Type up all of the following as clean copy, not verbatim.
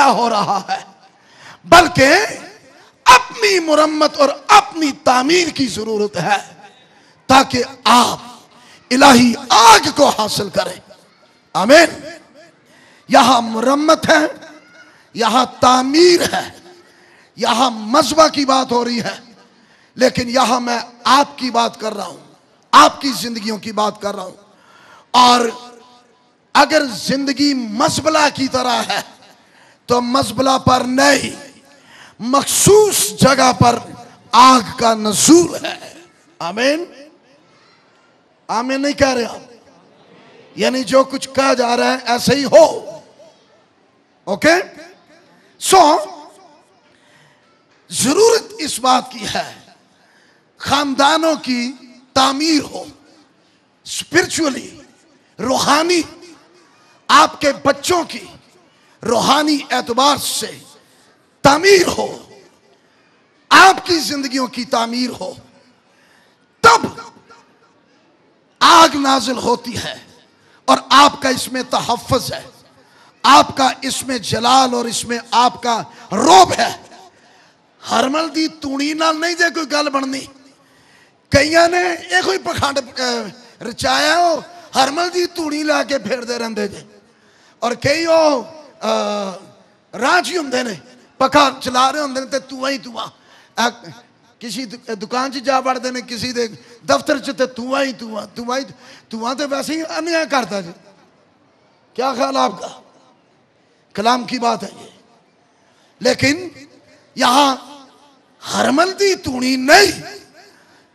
हो रहा है, बल्कि अपनी मुरम्मत और अपनी तामीर की जरूरत है ताकि आप इलाही आग को हासिल करें। आमीन। यहां मुरम्मत है, यहां तामीर है, यहां मज़बा की बात हो रही है, लेकिन यहां मैं आपकी बात कर रहा हूं, आपकी जिंदगियों की बात कर रहा हूं। और अगर जिंदगी मसबला की तरह है तो मसबला पर नहीं, मखसूस जगह पर आग का नज़ूर है। आमीन। आमीन नहीं कह रहे आप? यानी जो कुछ कहा जा रहा है ऐसे ही हो। ओके। सो जरूरत इस बात की है खानदानों की तामीर हो, स्पिरिचुअली, रूहानी, आपके बच्चों की रूहानी एतबार से तामीर हो, आपकी जिंदगियों की तामीर हो, तब आग नाजिल होती है और आपका इसमें तहफ़्फ़ुज़ है, आपका इसमें जलाल और इसमें आपका रोब है। हरमल दी तूड़ी नाल नहीं जे कोई गल बननी। कईयां ने यह कोई पखंड रचाया हो, हरमल दी तूड़ी ला के फेरते रहते जे, और कई रांची होंगे ने पखा चला रहे होंगे तो तूआ ही तूआ, किसी दुकान च जा वड़ते हैं, किसी दे दफ्तर च तो तूआ ही तूआ, तूआ ही तूआ तो वैसे ही अन्याय करता जी। क्या ख्याल आपका? कलाम की बात है ये। लेकिन यहां हरमल दी तूणी नहीं,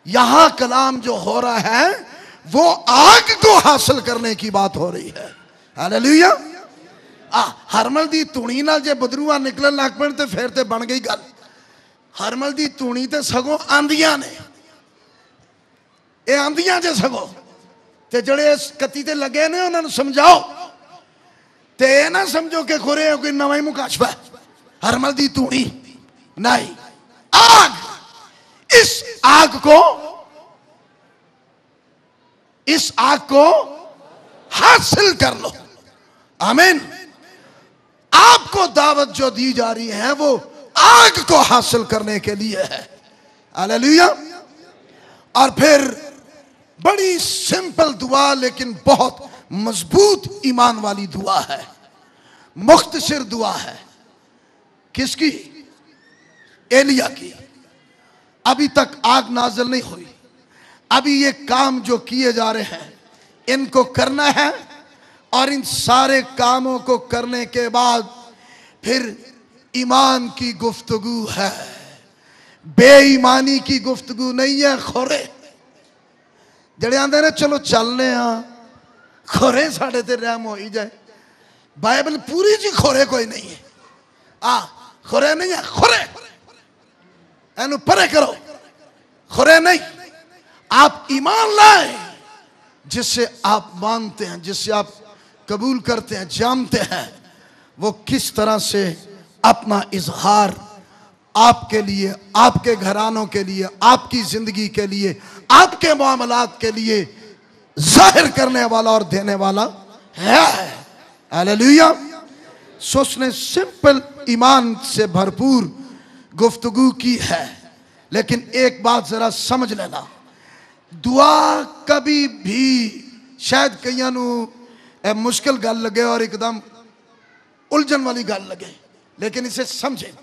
यहां कलाम जो हो रहा है वो आग को हासिल करने की बात हो रही है। हालेलुया। हरमल दी तूणी नाल जे बदरूआ निकलन लग पैण ते फिर ते बन गई गल। हरमल दी तूणी ते सगों आंदियां ने, ये आंदियां जे सगों, ते जड़े कत्ती ते लगे ने उन्होंने समझाओ, ते ना समझो कि खुरे कोई नवा ही मुकाशफा है। हरमल दी तूणी नहीं, आग। इस आग को हासिल कर लो। आमीन। आपको दावत जो दी जा रही है वो आग को हासिल करने के लिए है। हालेलुया। और फिर बड़ी सिंपल दुआ लेकिन बहुत मजबूत ईमान वाली दुआ है, मुख्तसर दुआ है। किसकी? एलिया की। अभी तक आग नाज़िल नहीं हुई, अभी ये काम जो किए जा रहे हैं इनको करना है, और इन सारे कामों को करने के बाद फिर ईमान की गुफ्तगू है, बेईमानी की गुफ्तगू नहीं है। खोरे जड़े आंदे ने चलो चलने खोरे साढ़े ते रहम हो ही जाए। बाइबल पूरी जी खोरे कोई नहीं है। खोरे नहीं है, खोरे एनु परे करो, खोरे नहीं। आप ईमान लाए जिससे आप मानते हैं, जिससे आप कबूल करते हैं, जानते हैं वो किस तरह से अपना इजहार आपके लिए, आपके घरानों के लिए, आपकी जिंदगी के लिए, आपके मामलात के लिए जाहिर करने वाला और देने वाला है। हालेलुया। सो उसने सिंपल ईमान से भरपूर गुफ्तगू की है। लेकिन एक बात जरा समझ लेना, दुआ कभी भी, शायद कईयां नू मुश्किल गल लगे और एकदम उलझन वाली गल लगे, लेकिन इसे समझे,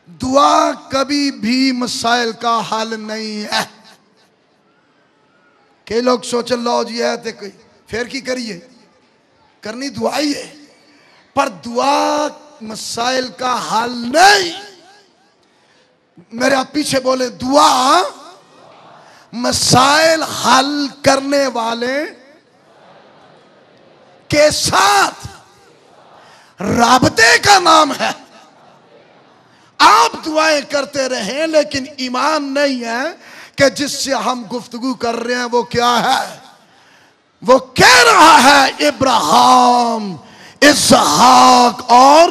दुआ कभी भी मसाइल का हल नहीं है। कई लोग सोचन लो जी है तो कोई फिर की करिए, करनी दुआ ही है, पर दुआ मसाइल का हल नहीं। मेरे आप पीछे बोले, दुआ मसाइल हल करने वाले के साथ राबते का नाम है। आप दुआएं करते रहें लेकिन ईमान नहीं है कि जिससे हम गुफ्तगू कर रहे हैं वो क्या है। वो कह रहा है इब्राहिम, इसहाक और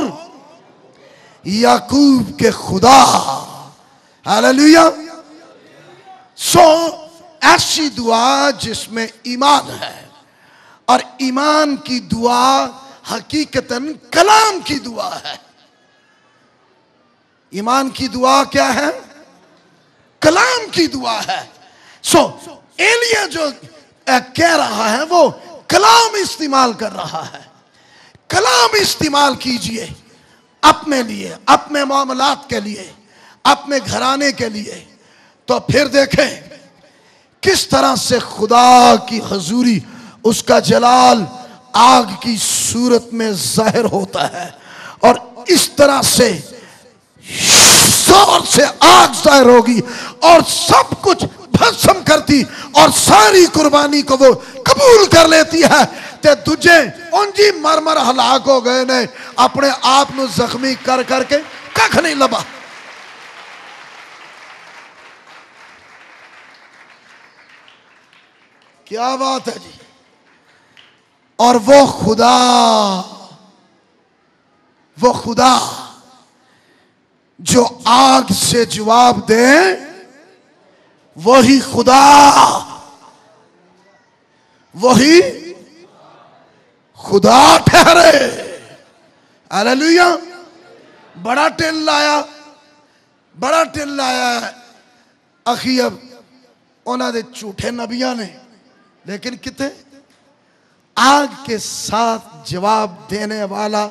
याकूब के खुदा। हालेलुया। सो ऐसी दुआ जिसमें ईमान है, और ईमान की दुआ हकीकतन कलाम की दुआ है। ईमान की दुआ क्या है? कलाम की दुआ है। सो एलिया जो कह रहा है वो कलाम इस्तेमाल कर रहा है। कलाम इस्तेमाल कीजिए अपने लिए, अपने मामलात के लिए, अपने घराने के लिए, तो फिर देखें किस तरह से खुदा की हजूरी, उसका जलाल आग की सूरत में जाहिर होता है और इस तरह से जोर से आग जाहिर होगी और सब कुछ भस्म करती और सारी कुर्बानी को वो कबूल कर लेती है। ते तुझे उंजी मर मर हलाक हो गए ने, अपने आप ਨੂੰ ਜ਼ਖਮੀ कर करके कख नहीं लबा। क्या बात है जी। और वो खुदा जो आग से जवाब दे, वही खुदा ठहरे। हालेलुया। बड़ा टिल लाया अखीब उन्होंने झूठे नबिया ने, लेकिन कितने आग के साथ जवाब देने वाला,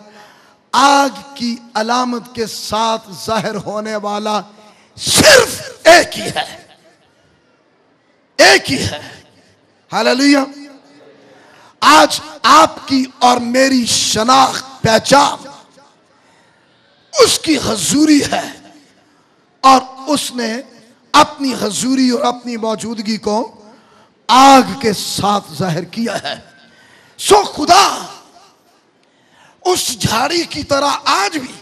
आग की अलामत के साथ जाहिर होने वाला सिर्फ एक ही है। हालेलुया। आज आपकी और मेरी शनाख्त पहचान उसकी हजूरी है और उसने अपनी हजूरी और अपनी मौजूदगी को आग के साथ जाहिर किया है। सो खुदा उस झाड़ी की तरह आज भी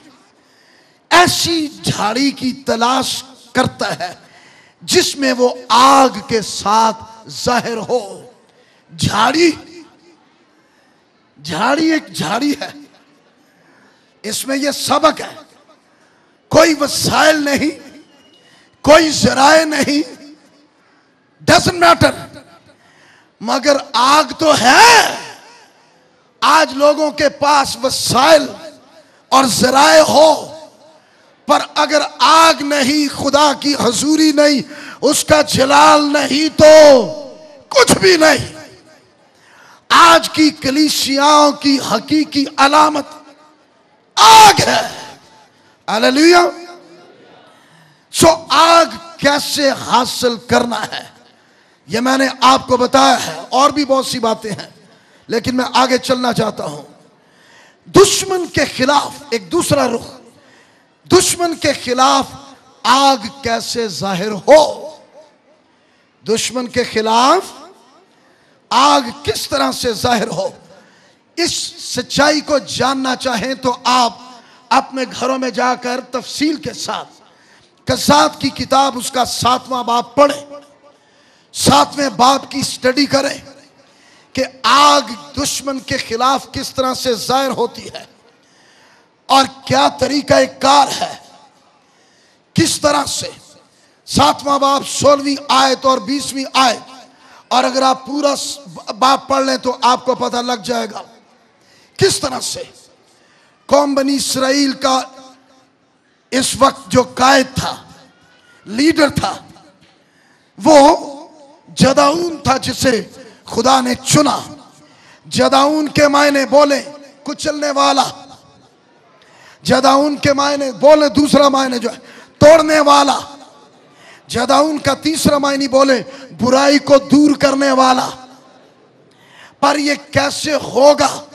ऐसी झाड़ी की तलाश करता है जिसमें वो आग के साथ जाहिर हो। झाड़ी एक झाड़ी है, इसमें यह सबक है, कोई वसाइल नहीं, कोई जराए नहीं, डजंट मैटर, मगर आग तो है। आज लोगों के पास वसाइल और जराए हो, पर अगर आग नहीं, खुदा की हजूरी नहीं, उसका जलाल नहीं, तो कुछ भी नहीं। आज की कलीसियाओं की हकीकी अलामत आग है। हालेलुया। सो आग कैसे हासिल करना है यह मैंने आपको बताया है, और भी बहुत सी बातें हैं, लेकिन मैं आगे चलना चाहता हूं। दुश्मन के खिलाफ एक दूसरा रुख, दुश्मन के खिलाफ आग कैसे जाहिर हो, दुश्मन के खिलाफ आग किस तरह से जाहिर हो। इस सच्चाई को जानना चाहें तो आप अपने घरों में जाकर तफसील के साथ कज़ात की किताब उसका 7वां बाब पढ़ें, 7वें बाब की स्टडी करें कि आग दुश्मन के खिलाफ किस तरह से जाहिर होती है और क्या तरीका कार है, किस तरह से। 7वां बाब 16वीं आयत और 20वीं आयत, और अगर आप पूरा बाब पढ़ लें तो आपको पता लग जाएगा किस तरह से कौम बनी इसराइल का इस वक्त जो कायद था, लीडर था, वो जदाऊन था जिसे खुदा ने चुना। जदाऊन के मायने बोले कुचलने वाला, जदाऊन के मायने बोले दूसरा मायने जो है तोड़ने वाला, जदाऊन का तीसरा मायने बोले बुराई को दूर करने वाला। पर ये कैसे होगा?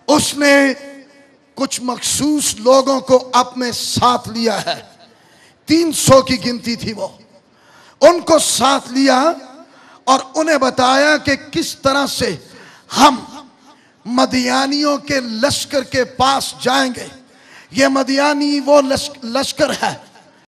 उसने कुछ मखसूस लोगों को अपने साथ लिया है, 300 की गिनती थी, वो उनको साथ लिया और उन्हें बताया कि किस तरह से हम मदियानियों के लश्कर के पास जाएंगे। ये मदियानी वो लश्कर है